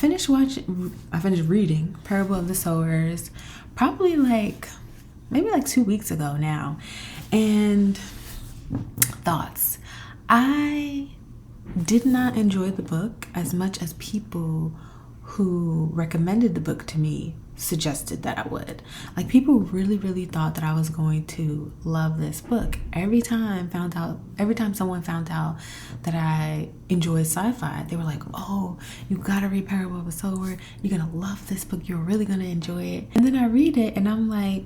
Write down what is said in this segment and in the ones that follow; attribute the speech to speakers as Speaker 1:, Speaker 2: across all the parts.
Speaker 1: I finished reading Parable of the Sowers probably maybe 2 weeks ago now. And thoughts. I did not enjoy the book as much as people who recommended the book to me suggested that I would. Like, people really, really thought that I was going to love this book. Every time someone found out that I enjoyed sci-fi, they were like, oh, you gotta read Parable of a Sower. You're gonna love this book. You're really gonna enjoy it. And then I read it and I'm like,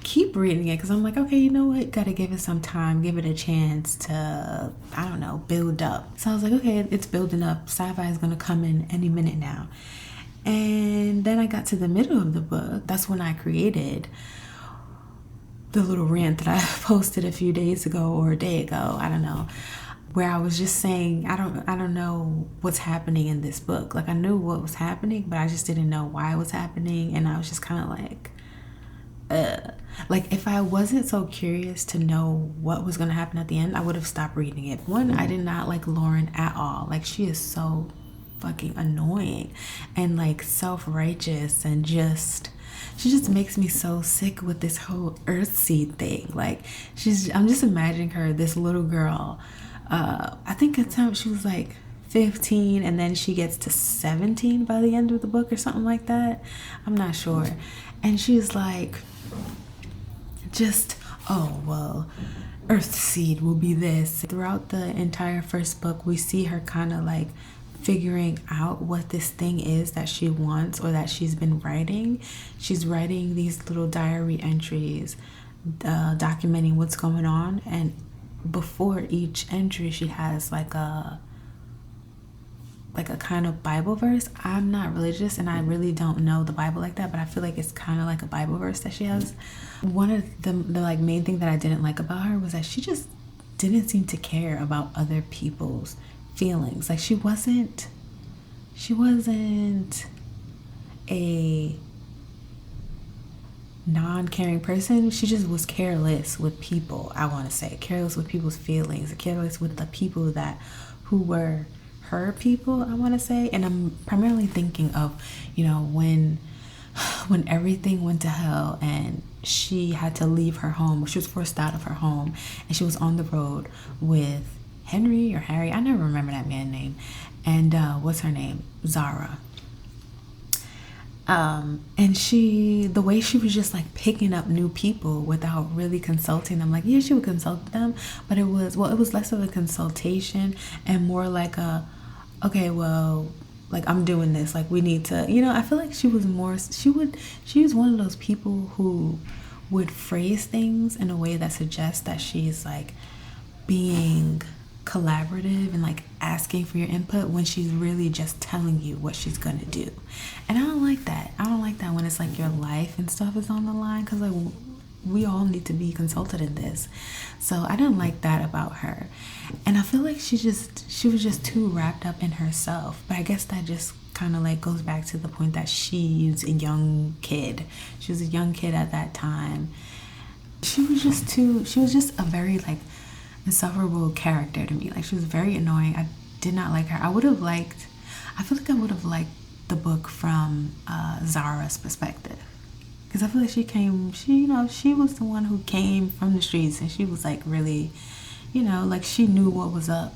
Speaker 1: keep reading it, because I'm like, okay, you know what, gotta give it some time, give it a chance to, I don't know, build up. So I was like, okay, it's building up, sci-fi is gonna come in any minute now. And then I got to the middle of the book. That's when I created the little rant that I posted a few days ago or a day ago, I don't know, where I was just saying, I don't know what's happening in this book. Like, I knew what was happening, but I just didn't know why it was happening. And I was just kind of like, if I wasn't so curious to know what was going to happen at the end, I would have stopped reading it. One, I did not like Lauren at all. Like, she is so fucking annoying and like self-righteous, and she just makes me so sick with this whole Earthseed thing. Like, I'm just imagining her, this little girl. I think at times she was like 15, and then she gets to 17 by the end of the book or something like that. I'm not sure. And she's like, oh, well, Earthseed will be this. Throughout the entire first book, we see her kind of like figuring out what this thing is that she wants, or that she's been writing. She's writing these little diary entries, documenting what's going on. And before each entry, she has like a kind of Bible verse. I'm not religious and I really don't know the Bible like that, but I feel like it's kind of like a Bible verse that she has. One of the like main thing that I didn't like about her was that she just didn't seem to care about other people's feelings. Like, she wasn't a non-caring person. She just was careless with people. I want to say careless with people's feelings, careless with the people who were her people, I want to say. And I'm primarily thinking of, when everything went to hell and she had to leave her home, or she was forced out of her home, and she was on the road with Henry or Harry, I never remember that man's name, and what's her name, Zara. And the way she was just like picking up new people without really consulting them. Like, yeah, she would consult them, but it was less of a consultation and more like okay, well, like, I'm doing this, like, we need to, I feel like she was one of those people who would phrase things in a way that suggests that she's like being collaborative and like asking for your input, when she's really just telling you what she's gonna do. And I don't like that. When it's like your life and stuff is on the line, because like we all need to be consulted in this. So I didn't like that about her. And I feel like she was just too wrapped up in herself. But I guess that just kind of like goes back to the point that she's a young kid. She was a young kid at that time. She was just a very like insufferable character to me. Like, she was very annoying. I did not like her. I feel like I would have liked the book from Zara's perspective, because I feel like she was the one who came from the streets, and she was like really, like, she knew what was up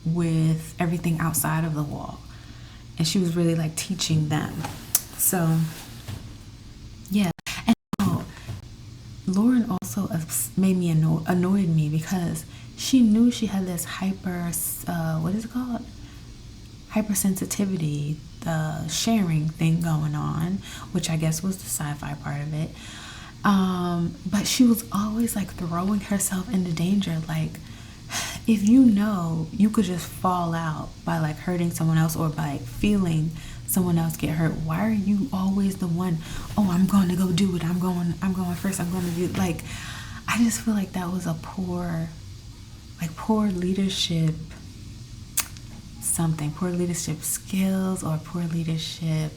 Speaker 1: with everything outside of the wall, and she was really like teaching them. So yeah. And Lauren also made me annoyed me, because she knew she had this hypersensitivity, the sharing thing going on, which I guess was the sci-fi part of it. But she was always like throwing herself into danger. Like, if you could just fall out by like hurting someone else, or by feeling someone else get hurt, why are you always the one, oh, I'm going to go do it, I'm going first, I'm going to do, like, I just feel like that was a poor leadership poor leadership skills, or poor leadership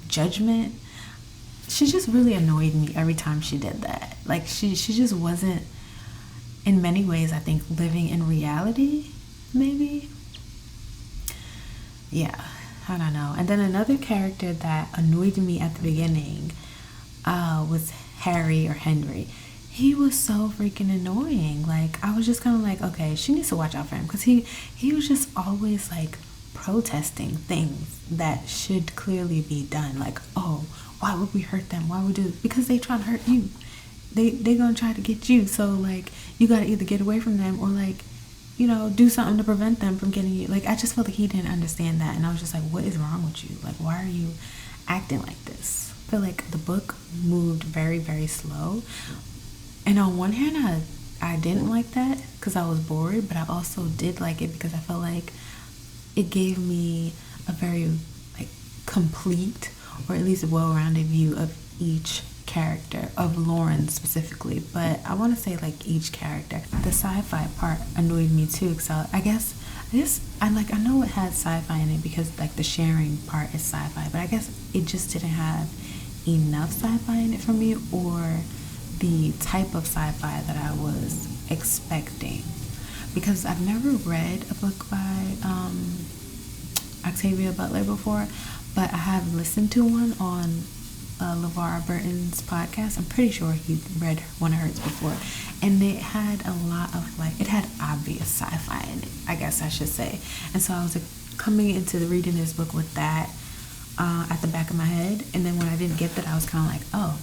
Speaker 1: judgment. She just really annoyed me every time she did that. Like, she just wasn't in many ways, I think living in reality, maybe. Yeah, I don't know. And then another character that annoyed me at the beginning was Harry or Henry. He was so freaking annoying. Like I was just kind of like, okay, she needs to watch out for him because he was just always like protesting things that should clearly be done. Like, oh, why would we hurt them? Why would we do it? Because they try to hurt you. They gonna try to get you. So like you gotta either get away from them or like do something to prevent them from getting you. Like, I just felt like he didn't understand that. And I was just like, what is wrong with you? Like, why are you acting like this? I feel like the book moved very, very slow. And on one hand, I didn't like that because I was bored, but I also did like it because I felt like it gave me a very like complete or at least a well-rounded view of each character of Lauren specifically, but I want to say like each character. The sci-fi part annoyed me too, so I guess I know it had sci-fi in it because like the sharing part is sci-fi, but I guess it just didn't have enough sci-fi in it for me, or the type of sci-fi that I was expecting, because I've never read a book by Octavia Butler before, but I have listened to one on LeVar Burton's podcast. I'm pretty sure he read one of hers before, and it had a lot of like, it had obvious sci-fi in it, I guess I should say. And so I was like, coming into reading this book with that at the back of my head, and then when I didn't get that, I was kind of like, oh,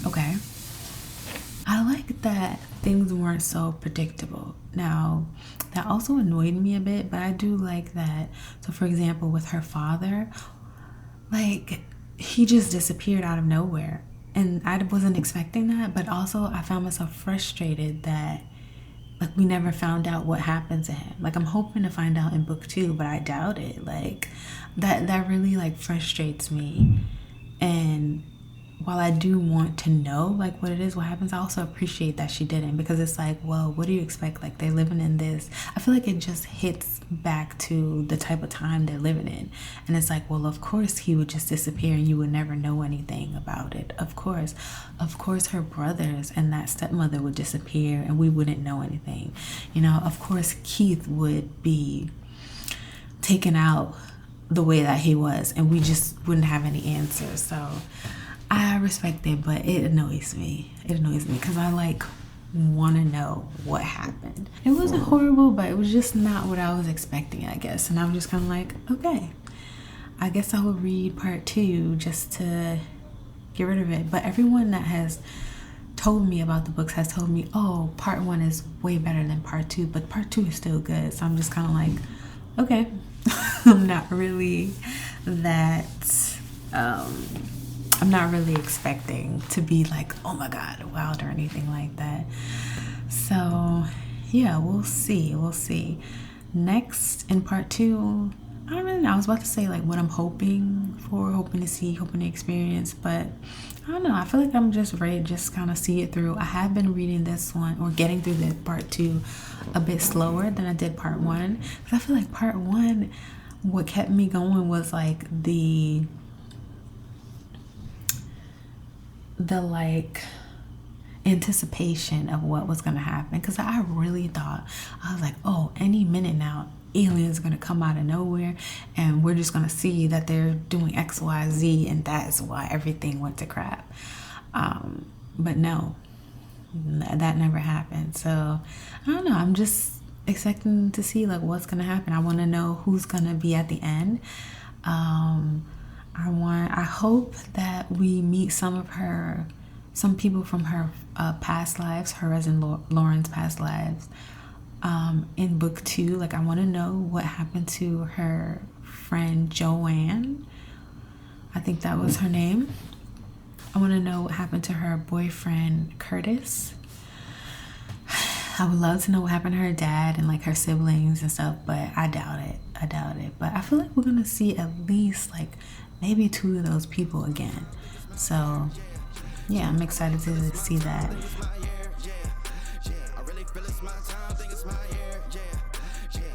Speaker 1: okay. I like that things weren't so predictable. Now, that also annoyed me a bit, but I do like that. So, for example, with her father, like, he just disappeared out of nowhere. And I wasn't expecting that, but also I found myself frustrated that, like, we never found out what happened to him. Like, I'm hoping to find out in book 2, but I doubt it. Like, that really, like, frustrates me. And while I do want to know like what it is, what happens, I also appreciate that she didn't, because it's like, well, what do you expect? Like, they're living in this. I feel like it just hits back to the type of time they're living in. And it's like, well, of course he would just disappear and you would never know anything about it. Of course her brothers and that stepmother would disappear and we wouldn't know anything. Of course Keith would be taken out the way that he was and we just wouldn't have any answers. So I respect it, but it annoys me. It annoys me because I like want to know what happened. It wasn't horrible, but it was just not what I was expecting, I guess. And I'm just kind of like, okay, I guess I will read part 2 just to get rid of it. But everyone that has told me about the books has told me, oh, part 1 is way better than part 2, but part 2 is still good. So I'm just kind of like, okay. I'm not really I'm not really expecting to be like, oh my god, wild or anything like that. So yeah, we'll see. Next in part 2, I don't really know. I was about to say like what I'm hoping to see, hoping to experience, but I don't know. I feel like I'm just ready to just kind of see it through. I have been reading this one or getting through the part 2 a bit slower than I did part 1, because I feel like part 1, what kept me going was like the like anticipation of what was going to happen, because I really thought, I was like, oh, any minute now aliens going to come out of nowhere and we're just going to see that they're doing XYZ and that's why everything went to crap. But no, that never happened. So I don't know, I'm just expecting to see like what's going to happen. I want to know who's going to be at the end. I hope that we meet some people from her past lives, her as in Lauren's past lives, in book 2. Like, I want to know what happened to her friend Joanne. I think that was her name. I want to know what happened to her boyfriend Curtis. I would love to know what happened to her dad and like her siblings and stuff, but I doubt it. But I feel like we're gonna see at least like maybe 2 of those people again. So yeah, I'm excited to see that.